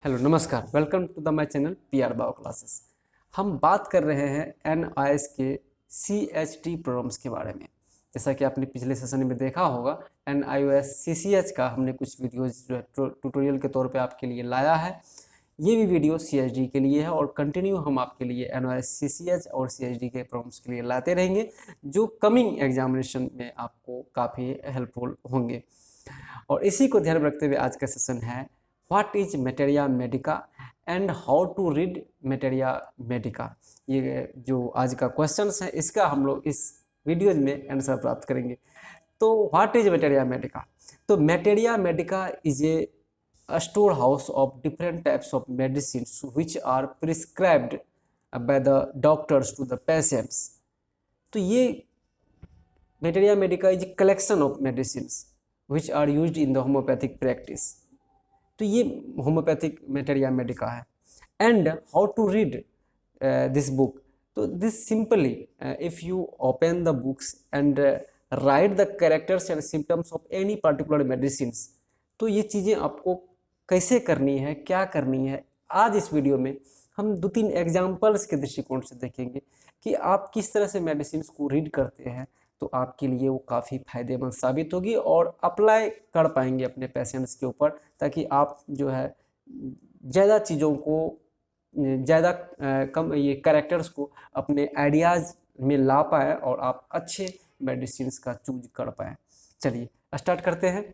Hello नमस्कार, welcome to the my channel PR bio classes. हम बात कर रहे हैं एनआईएस के सीएचटी प्रोग्राम्स के बारे में। जैसा कि आपने पिछले सेशन में देखा होगा, एनआईओएस सीसीएच का हमने कुछ वीडियोस जो है ट्यूटोरियल के तौर पे आपके लिए लाया है। ये भी वीडियो सीएचडी के लिए है और कंटिन्यू हम आपके लिए एनआईएस सीसीएच और सीएचडी के प्रोग्राम्स के लिए लाते रहेंगे, जो कमिंग एग्जामिनेशन में आपको काफ़ी हेल्पफुल होंगे। और इसी को ध्यान में रखते हुए आज का सेशन है what is materia medica and how to read materia medica. ये जो आज का क्वेश्चन है, इसका हम लोग इस वीडियो में आंसर प्राप्त करेंगे। तो व्हाट इज मेटेरिया मेडिका? तो materia medica is a store house of different types of medicine which are prescribed by the doctors to the patients. तो ये materia medica is collection of medicine which are used in the homeopathic practice. तो ये homeopathic materia medica है। And how to read this book? तो this simply if you open the books and write the characters and symptoms of any particular medicine. तो ये चीज़ें आपको कैसे करनी है, क्या करनी है, आज इस वीडियो में हम 2-3 एग्जाम्पल्स के दृष्टिकोण से देखेंगे कि आप किस तरह से मेडिसिन को रीड करते हैं। तो आपके लिए वो काफ़ी फायदेमंद साबित होगी और अप्लाई कर पाएंगे अपने पेशेंट्स के ऊपर, ताकि आप जो है ज़्यादा चीज़ों को ज़्यादा कम ये कैरेक्टर्स को अपने आइडियाज़ में ला पाएँ और आप अच्छे मेडिसिन का चूज कर पाएँ। चलिए स्टार्ट करते हैं।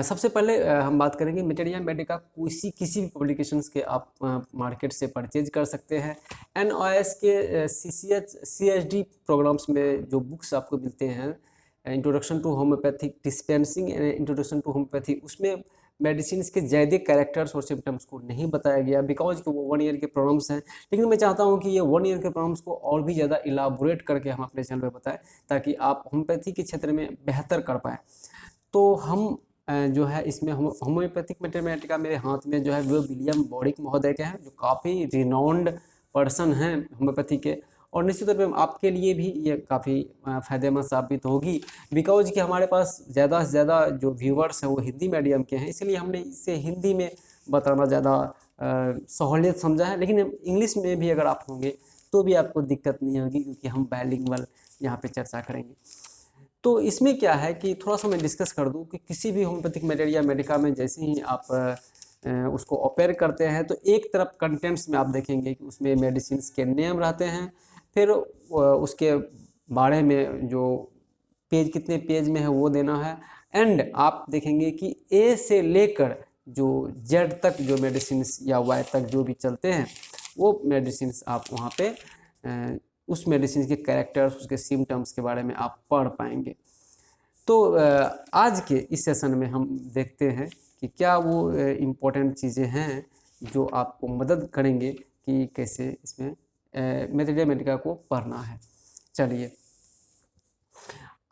सबसे पहले हम बात करेंगे मेटेरिया मेडिका किसी भी पब्लिकेशंस के आप मार्केट से परचेज कर सकते हैं। एनओएस के सीसीएच सीएचडी प्रोग्राम्स में जो बुक्स आपको मिलते हैं, introduction to homeopathic dispensing and introduction to homeopathy, उसमें मेडिसिन के ज़्यादा कैरेक्टर्स और सिम्टम्स को नहीं बताया गया, बिकॉज कि वो 1 ईयर के प्रोग्राम्स हैं। लेकिन मैं चाहता हूँ कि ये 1 ईयर के प्रोग्राम्स को और भी ज़्यादा इलाबोरेट करके हम अपने चैनल पर बताएं, ताकि आप होम्योपैथी के क्षेत्र में बेहतर कर पाएँ। तो हम जो है इसमें होम्योपैथिक मैथमेटिका मेरे हाथ में जो है वो विलियम बॉरिक महोदय के हैं, जो काफ़ी रिनाउंड पर्सन हैं होम्योपैथी के। और निश्चित तौर पे आपके लिए भी ये काफ़ी फ़ायदेमंद साबित होगी, बिकॉज कि हमारे पास ज़्यादा से ज़्यादा जो व्यूवर्स हैं वो हिंदी मीडियम के हैं, इसलिए हमने इसे हिंदी में बताना ज़्यादा सहूलियत समझा है। लेकिन इंग्लिश में भी अगर आप होंगे तो भी आपको दिक्कत नहीं होगी, क्योंकि हम बाइलिंगुअल यहाँ पे चर्चा करेंगे। तो इसमें क्या है कि थोड़ा सा मैं डिस्कस कर दूं कि किसी भी होम्योपैथिक मेटेरिया मेडिका में जैसे ही आप उसको ओपेयर करते हैं, तो एक तरफ कंटेंट्स में आप देखेंगे कि उसमें मेडिसिन के नेम रहते हैं, फिर उसके बारे में जो पेज कितने पेज में है वो देना है। एंड आप देखेंगे कि ए से लेकर जो जेड तक जो मेडिसिन या वाई तक जो भी चलते हैं, वो मेडिसिन आप वहाँ पे उस मेडिसिन के कैरेक्टर्स, उसके सिम्टम्स के बारे में आप पढ़ पाएंगे। तो आज के इस सेशन में हम देखते हैं कि क्या वो इम्पोर्टेंट चीज़ें हैं जो आपको मदद करेंगे कि कैसे इसमें मेटेरिया मेडिका को पढ़ना है। चलिए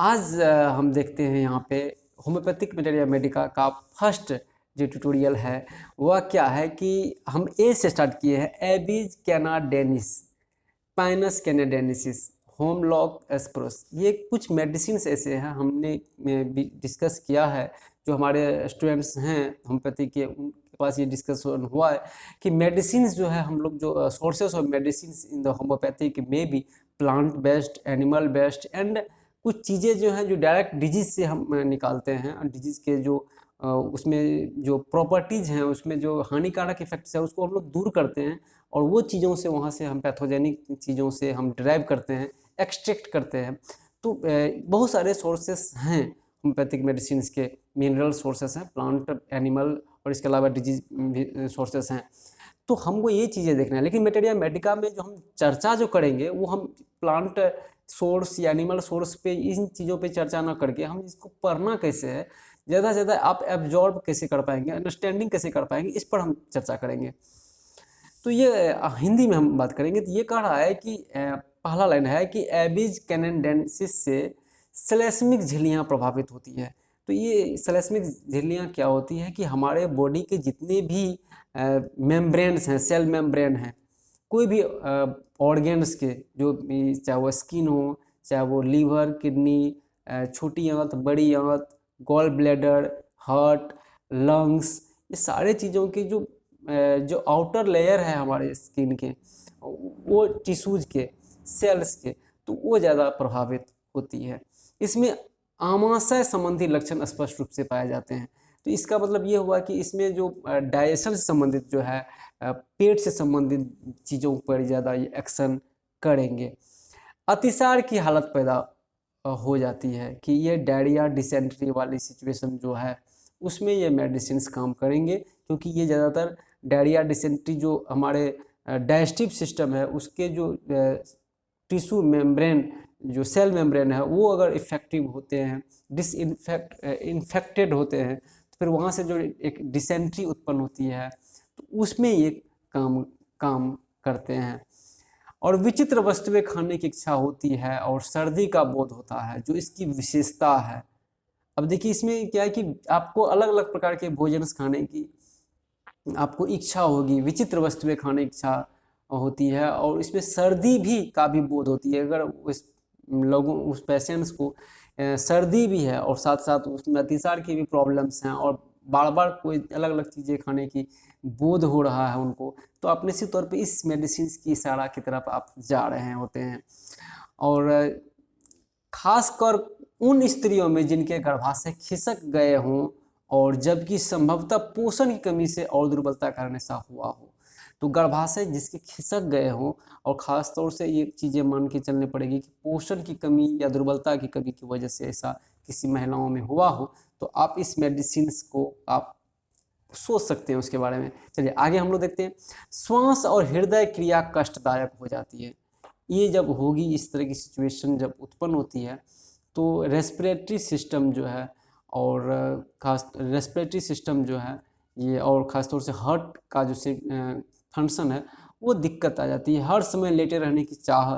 आज हम देखते हैं यहाँ पे होम्योपैथिक मेटेरिया मेडिका का फर्स्ट जो ट्यूटोरियल है वह क्या है कि हम ए से स्टार्ट किए हैं। एबीज कैनाडेनिस, पाइनस कैनेडेनिसिस, होमलॉक एस्प्रोस, ये कुछ मेडिसिन ऐसे हैं हमने डिस्कस किया है। जो हमारे स्टूडेंट्स हैं होम्योपैथी के, उनके पास ये डिस्कशन हुआ है कि मेडिसिन जो है हम लोग जो sources of medicine in the homeopathic में भी plant based, animal based and कुछ चीज़ें जो हैं जो डायरेक्ट डिजीज़ से हम निकालते हैं। डिजीज़ के जो उसमें जो प्रॉपर्टीज़ हैं, उसमें जो हानिकारक इफेक्ट्स हैं, उसको हम लोग दूर करते हैं और वो चीज़ों से वहाँ से हम पैथोजेनिक चीज़ों से हम ड्राइव करते हैं, एक्सट्रैक्ट करते हैं। तो बहुत सारे सोर्सेस हैं होम्योपैथिक मेडिसिन के, मिनरल सोर्सेस हैं, प्लांट, एनिमल और इसके अलावा डिजीज भी सोर्सेस हैं। तो हमको ये चीज़ें देखना है। लेकिन मेटेरिया मेडिका में जो हम चर्चा जो करेंगे वो हम प्लांट सोर्स या एनिमल सोर्स पे, इन चीज़ों पे चर्चा ना करके हम इसको पढ़ना कैसे है, ज़्यादा से ज़्यादा आप एब्जॉर्ब कैसे कर पाएंगे, अंडरस्टैंडिंग कैसे कर पाएंगे, इस पर हम चर्चा करेंगे। तो ये हिंदी में हम बात करेंगे। तो ये कह रहा है कि पहला लाइन है कि एबीज कैनेडेंसिस से सेलेस्मिक झिल्लियाँ प्रभावित होती है। तो ये सेलेस्मिक झिल्लियाँ क्या होती है कि हमारे बॉडी के जितने भी मेम्ब्रेन्स हैं, सेल मेम्ब्रेन हैं, कोई भी ऑर्गेन्स के जो चाहे वो स्किन हो, चाहे वो लीवर, किडनी, छोटी आंत, बड़ी आंत, गॉल ब्लैडर, हार्ट, लंग्स, ये सारे चीज़ों की जो आउटर लेयर है हमारे स्किन के, वो टिश्यूज के, सेल्स के, तो वो ज़्यादा प्रभावित होती है। इसमें आमाशय संबंधी लक्षण स्पष्ट रूप से पाए जाते हैं। तो इसका मतलब ये हुआ कि इसमें जो डाइजेशन से संबंधित जो है, पेट से संबंधित चीज़ों पर ज़्यादा ये एक्शन करेंगे। अतिसार की हालत पैदा हो जाती है कि ये डायरिया डिसेंट्री वाली सिचुएशन जो है उसमें ये मेडिसिन काम करेंगे, क्योंकि ये ज़्यादातर डायरिया डिसेंट्री जो हमारे डाइजेस्टिव सिस्टम है उसके जो टिश्यू मेम्ब्रेन, जो सेल मेम्ब्रेन है, वो अगर इफेक्टिव होते हैं, इन्फेक्टेड होते हैं, तो फिर वहाँ से जो एक डिसेंट्री उत्पन्न होती है तो उसमें ये काम करते हैं। और विचित्र वस्तुएं खाने की इच्छा होती है और सर्दी का बोध होता है, जो इसकी विशेषता है। अब देखिए इसमें क्या है कि आपको अलग अलग प्रकार के भोजन खाने की आपको इच्छा होगी, विचित्र वस्तुएं खाने की इच्छा होती है, और इसमें सर्दी भी का भी बोध होती है। अगर उस पेशेंट्स को सर्दी भी है और साथ साथ उसमें अतिसार की भी प्रॉब्लम्स हैं और बार बार कोई अलग अलग चीज़ें खाने की बोध हो रहा है उनको, तो आप निश्चित तौर पे इस मेडिसिन की इशारा की तरफ आप जा रहे होते हैं। और खासकर उन स्त्रियों में जिनके गर्भाशय खिसक गए हों और जबकि संभवतः पोषण की कमी से और दुर्बलता के कारण ऐसा हुआ हो, तो गर्भाशय जिसके खिसक गए हों, और ख़ास तौर से ये चीज़ें मान के चलनी पड़ेगी कि पोषण की कमी या दुर्बलता की कमी की वजह से ऐसा किसी महिलाओं में हुआ हो, तो आप इस मेडिसिन को आप सोच सकते हैं उसके बारे में। चलिए आगे हम लोग देखते हैं। श्वास और हृदय क्रिया कष्टदायक हो जाती है। ये जब होगी, इस तरह की सिचुएशन जब उत्पन्न होती है, तो रेस्पिरेटरी सिस्टम जो है, और खास रेस्पिरेटरी सिस्टम जो है ये, और ख़ास तौर से हार्ट का जो फंक्शन है वो दिक्कत आ जाती है। हर समय लेटे रहने की चाह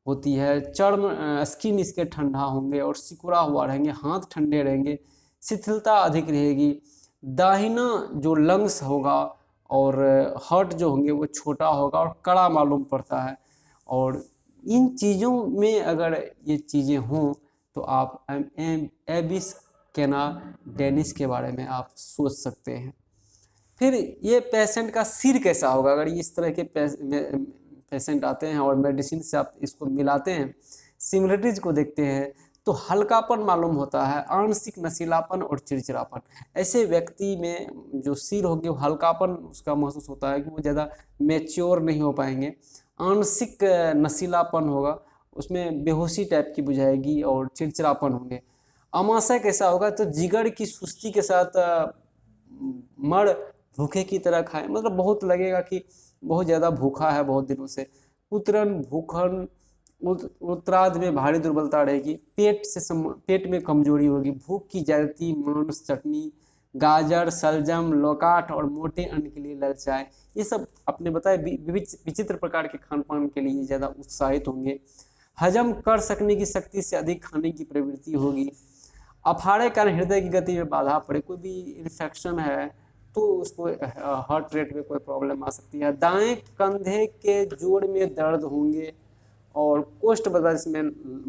होती है। चर्म स्किन इसके ठंडा होंगे और सिकुड़ा हुआ रहेंगे, हाथ ठंडे रहेंगे, शिथिलता अधिक रहेगी। दाहिना जो लंग्स होगा और हार्ट जो होंगे वो छोटा होगा और कड़ा मालूम पड़ता है। और इन चीज़ों में अगर ये चीज़ें हों तो आप एबिस कैनाडेनिस के बारे में आप सोच सकते हैं। फिर ये पेशेंट का सिर कैसा होगा अगर इस तरह के पेशेंट आते हैं और मेडिसिन से आप इसको मिलाते हैं, सिमिलरिटीज को देखते हैं, तो हल्कापन मालूम होता है, आंशिक नशीलापन और चिड़चिड़ापन। ऐसे व्यक्ति में जो सिर होगी वो हल्कापन उसका महसूस होता है कि वो ज़्यादा मैच्योर नहीं हो पाएंगे। आंशिक नशीलापन होगा, उसमें बेहोशी टाइप की बुझाएगी और चिड़चिड़ापन होंगे। अमाशय कैसा होगा, तो जिगर की सुस्ती के साथ मर भूखे की तरह खाए, मतलब बहुत लगेगा कि बहुत ज़्यादा भूखा है बहुत दिनों से। पुत्रन, भूखन, उत्तरार्ध में भारी दुर्बलता रहेगी। पेट में कमजोरी होगी। भूख की ज्यादती, मांस, चटनी, गाजर, सलजम, लौकाट और मोटे अन्न के लिए ललचाए, ये सब आपने बताया विचित्र प्रकार के खान पान के लिए ज़्यादा उत्साहित होंगे। हजम कर सकने की शक्ति से अधिक खाने की प्रवृत्ति होगी। अफाड़े कारण हृदय की गति में बाधा पड़े, कोई भी इन्फेक्शन है तो उसको हार्ट रेट में कोई प्रॉब्लम आ सकती है। दाएं कंधे के जोड़ में दर्द होंगे और कोष्ठ बदस में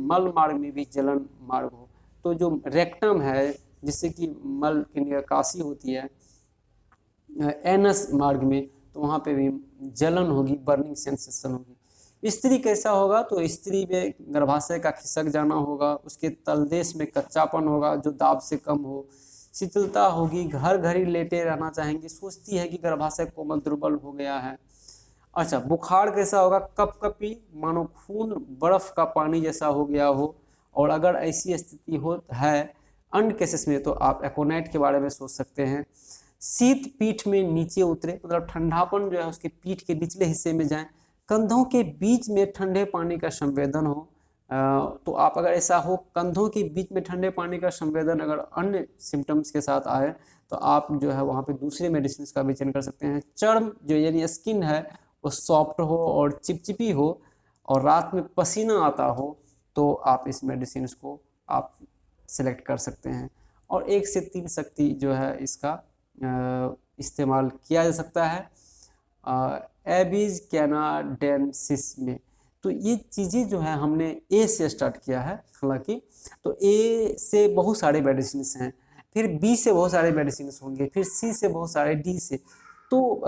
मल मार्ग में भी जलन मार्ग हो, तो जो रेक्टम है जिससे कि मल की निकासी होती है एनस मार्ग में, तो वहाँ पे भी जलन होगी, बर्निंग सेंसेशन होगी। स्त्री कैसा होगा, तो स्त्री में गर्भाशय का खिसक जाना होगा, उसके तलदेश में कच्चापन होगा जो दाब से कम हो, शिथिलता होगी, घर घड़ी लेटे रहना चाहेंगी, सोचती है कि गर्भाशय कोमल दुर्बल हो गया है। अच्छा, बुखार कैसा होगा, कपकपी, मानो खून बर्फ का पानी जैसा हो गया हो, और अगर ऐसी स्थिति हो है अन्य केसेस में तो आप एकोनाइट के बारे में सोच सकते हैं। शीत पीठ में नीचे उतरे, मतलब ठंडापन जो है उसके पीठ के निचले हिस्से में जाए। कंधों के बीच में ठंडे पानी का संवेदन हो, तो आप अगर ऐसा हो कंधों के बीच में ठंडे पानी का संवेदन अगर अन्य सिम्टम्स के साथ आए तो आप जो है वहाँ पे दूसरे मेडिसिन का भी चयन कर सकते हैं। चर्म जो यानी स्किन है वो सॉफ्ट हो और चिपचिपी हो और रात में पसीना आता हो, तो आप इस मेडिसिन को आप सिलेक्ट कर सकते हैं। और 1 से 3 शक्ति जो है इसका इस्तेमाल किया जा सकता है एबिस कैनाडेंसिस में। तो ये चीज़ें जो है हमने ए से स्टार्ट किया है, हालांकि तो ए से बहुत सारे मेडिसिन हैं। फिर बी से बहुत सारे मेडिसिन होंगे, फिर सी से बहुत सारे, डी से। तो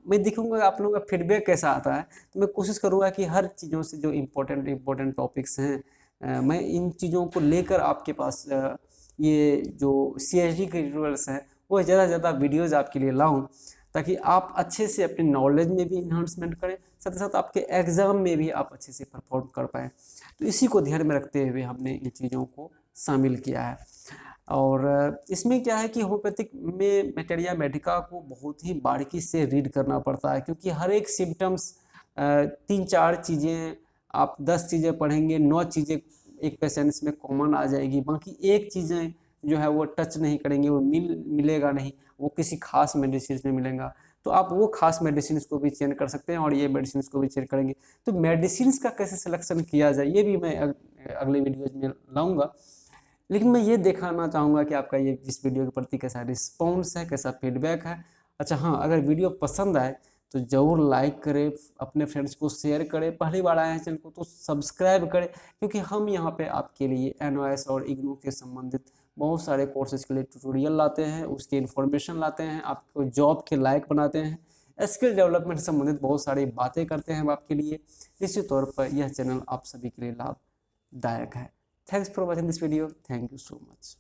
मैं देखूंगा आप लोगों का फीडबैक कैसा आता है। तो मैं कोशिश करूंगा कि हर चीज़ों से जो इम्पोर्टेंट टॉपिक्स हैं मैं इन चीज़ों को लेकर आपके पास ये जो CHD के ट्यूटोरियल्स हैं वो ज़्यादा से ज़्यादा वीडियोज़ आपके लिए लाऊं, ताकि आप अच्छे से अपने नॉलेज में भी इन्हांसमेंट करें, साथ ही साथ आपके एग्ज़ाम में भी आप अच्छे से परफॉर्म कर पाएँ। तो इसी को ध्यान में रखते हुए हमने इन चीज़ों को शामिल किया है। और इसमें क्या है कि होम्योपैथिक में मैटेरिया मेडिका को बहुत ही बारीकी से रीड करना पड़ता है, क्योंकि हर एक सिम्टम्स 3-4 चीज़ें, आप 10 चीज़ें पढ़ेंगे, 9 चीज़ें एक पेशेंट्स में कॉमन आ जाएगी, बाकी एक चीज़ें जो है वो टच नहीं करेंगे, वो मिलेगा नहीं, वो किसी खास मेडिसिन में मिलेगा। तो आप वो खास मेडिसिन को भी चेंज कर सकते हैं और ये मेडिसिन को भी चेंज करेंगे। तो मेडिसिन का कैसे सिलेक्शन किया जाए ये भी मैं अगले वीडियोज में लाऊंगा। लेकिन मैं ये दिखाना चाहूँगा कि आपका ये इस वीडियो के प्रति कैसा रिस्पॉन्स है, कैसा फीडबैक है। अच्छा हाँ, अगर वीडियो पसंद आए तो ज़रूर लाइक करें, अपने फ्रेंड्स को शेयर करें, पहली बार आए हैं चैनल को तो सब्सक्राइब करें, क्योंकि हम यहाँ पे आपके लिए NOS और इग्नू के संबंधित बहुत सारे कोर्सेज के लिए ट्यूटोरियल लाते हैं, उसकी इन्फॉर्मेशन लाते हैं, आपको जॉब के लायक बनाते हैं, स्किल डेवलपमेंट से संबंधित बहुत सारी बातें करते हैं हम आपके लिए। निश्चित तौर पर यह चैनल आप सभी के लिए लाभदायक है। Thanks for watching this video. Thank you so much.